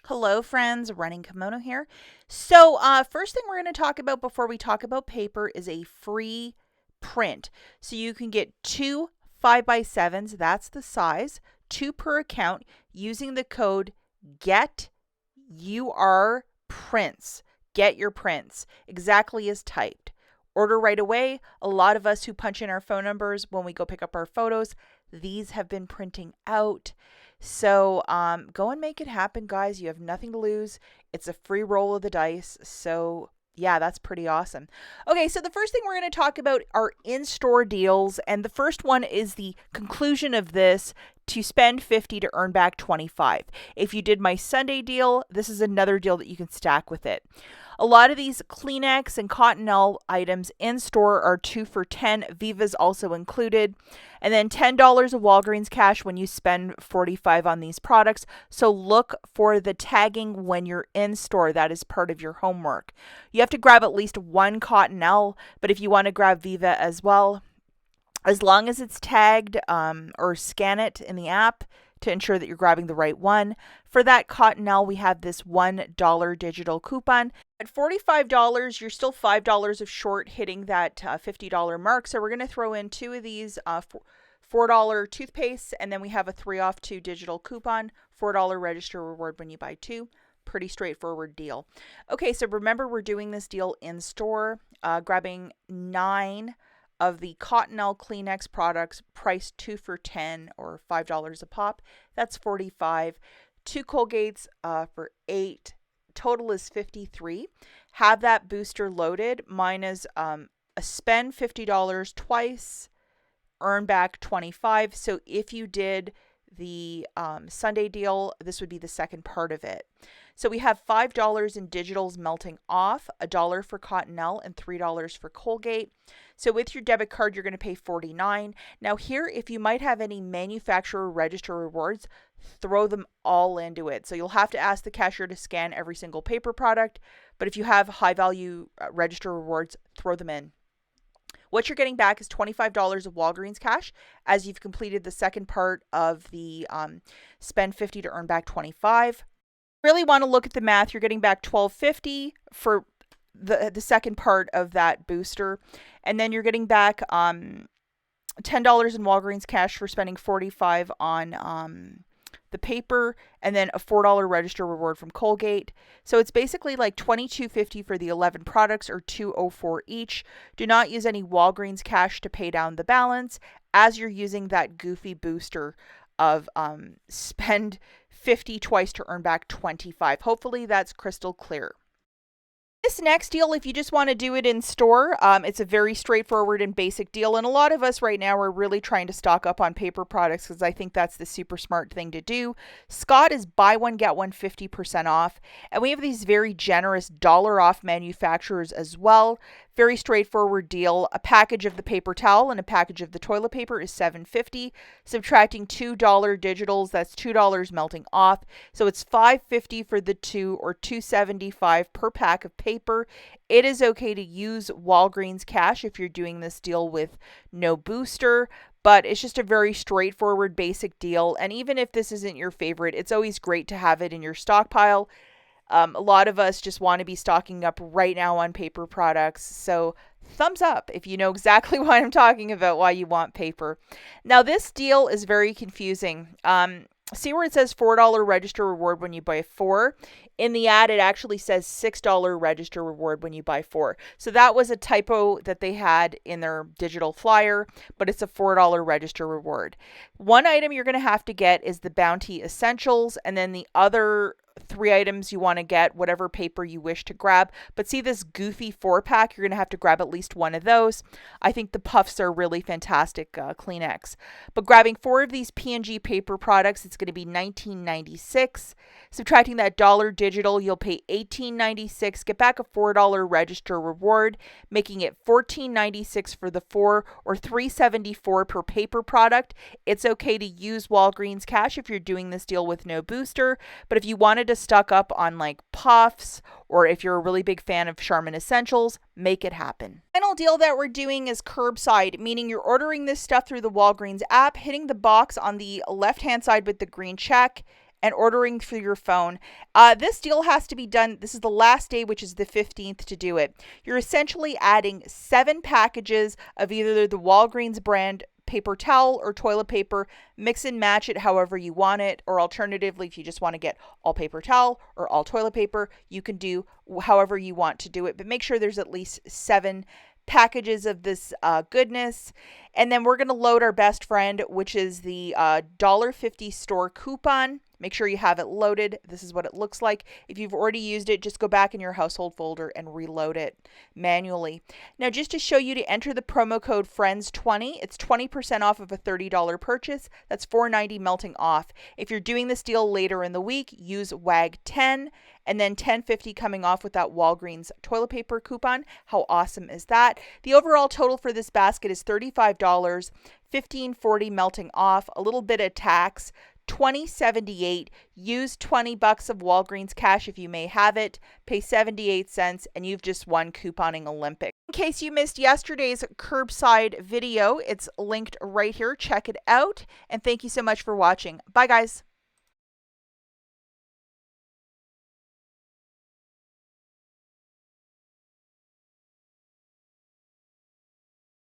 Hello friends, Running Kimono here. So first thing we're going to talk about before we talk about paper is a free print. So you can get two 5x7s, that's the size, two per account using the code GETYOURPRINTS. Get your prints, exactly as typed. Order right away. A lot of us who punch in our phone numbers when we go pick up our photos, these have been printing out. So go and make it happen, guys. You have nothing to lose. It's a free roll of the dice. So yeah, that's pretty awesome. Okay, so the first thing we're going to talk about are in-store deals. And the first one is the conclusion of this: to spend 50 to earn back 25. If you did my Sunday deal, this is another deal that you can stack with it. A lot of these Kleenex and Cottonelle items in store are 2 for $10. Viva's also included. And then $10 of Walgreens cash when you spend $45 on these products. So look for the tagging when you're in store. That is part of your homework. You have to grab at least one Cottonelle, but if you want to grab Viva as well, as long as it's tagged or scan it in the app to ensure that you're grabbing the right one. For that Cottonelle, we have this $1 digital coupon. At $45, you're still $5 of short hitting that $50 mark. So we're going to throw in two of these $4 toothpaste, and then we have a 3 off 2 digital coupon, $4 register reward when you buy two. Pretty straightforward deal. Okay, so remember we're doing this deal in store, grabbing 9 of the Cottonelle Kleenex products, priced 2 for $10 or $5 a pop. That's $45. 2 Colgates for $8. Total is $53. Have that booster loaded. Mine is a spend $50 twice, earn back $25. So if you did the Sunday deal, this would be the second part of it. So we have $5 in digitals melting off, $1 for Cottonelle, and $3 for Colgate. So with your debit card, you're going to pay $49. Now here, if you might have any manufacturer register rewards, throw them all into it. So you'll have to ask the cashier to scan every single paper product, but if you have high value register rewards, throw them in. What you're getting back is $25 of Walgreens cash as you've completed the second part of the spend 50 to earn back 25. Really want to look at the math. You're getting back $12.50 for the second part of that booster, and then you're getting back $10 in Walgreens cash for spending $45 on the paper, and then a $4 register reward from Colgate. So it's basically like $22.50 for the 11 products, or $2.04 each. Do not use any Walgreens cash to pay down the balance, as you're using that goofy booster of spend 50 twice to earn back 25. Hopefully that's crystal clear. This next deal, if you just want to do it in store, it's a very straightforward and basic deal. And a lot of us right now are really trying to stock up on paper products because I think that's the super smart thing to do. Scott is buy one, get one 50% off. And we have these very generous dollar off manufacturers as well. Very straightforward deal. A package of the paper towel and a package of the toilet paper is $7.50. Subtracting $2 digitals, that's $2 melting off. So it's $5.50 for the two, or $2.75 per pack of paper. It is okay to use Walgreens cash if you're doing this deal with no booster, but it's just a very straightforward, basic deal. And even if this isn't your favorite, it's always great to have it in your stockpile. A lot of us just want to be stocking up right now on paper products. So thumbs up if you know exactly what I'm talking about, why you want paper. Now this deal is very confusing. See where it says $4 register reward when you buy 4? In the ad, it actually says $6 register reward when you buy 4. So that was a typo that they had in their digital flyer, but it's a $4 register reward. One item you're going to have to get is the Bounty Essentials, and then the other 3 items you want to get, whatever paper you wish to grab. But see this goofy 4-pack, you're going to have to grab at least one of those. I think the puffs are really fantastic Kleenex. But grabbing 4 of these P&G paper products, it's going to be $19.96. Subtracting that dollar digital, you'll pay $18.96. Get back a $4 register reward, making it $14.96 for the 4, or $3.74 per paper product. It's okay to use Walgreens cash if you're doing this deal with no booster, but if you wanted to stock up on like puffs, or if you're a really big fan of Charmin Essentials, make it happen. Final deal that we're doing is curbside, meaning you're ordering this stuff through the Walgreens app, hitting the box on the left-hand side with the green check, and ordering through your phone. This deal has to be done. This is the last day, which is the 15th, to do it. You're essentially adding 7 packages of either the Walgreens brand paper towel or toilet paper. Mix and match it however you want it, or alternatively, if you just want to get all paper towel or all toilet paper, you can do however you want to do it, but make sure there's at least 7 packages of this goodness. And then we're going to load our best friend, which is the $1.50 store coupon. Make sure you have it loaded. This is what it looks like. If you've already used it, just go back in your household folder and reload it manually. Now, just to show you, to enter the promo code FRIENDS20, it's 20% off of a $30 purchase. That's $4.90 melting off. If you're doing this deal later in the week, use WAG10 and then $10.50 coming off with that Walgreens toilet paper coupon. How awesome is that? The overall total for this basket is $35, $15.40 melting off, a little bit of tax, $20.78. Use $20 of Walgreens cash if you may have it. Pay 78 cents and you've just won couponing Olympic. In case you missed yesterday's curbside video, it's linked right here. Check it out. And thank you so much for watching. Bye, guys.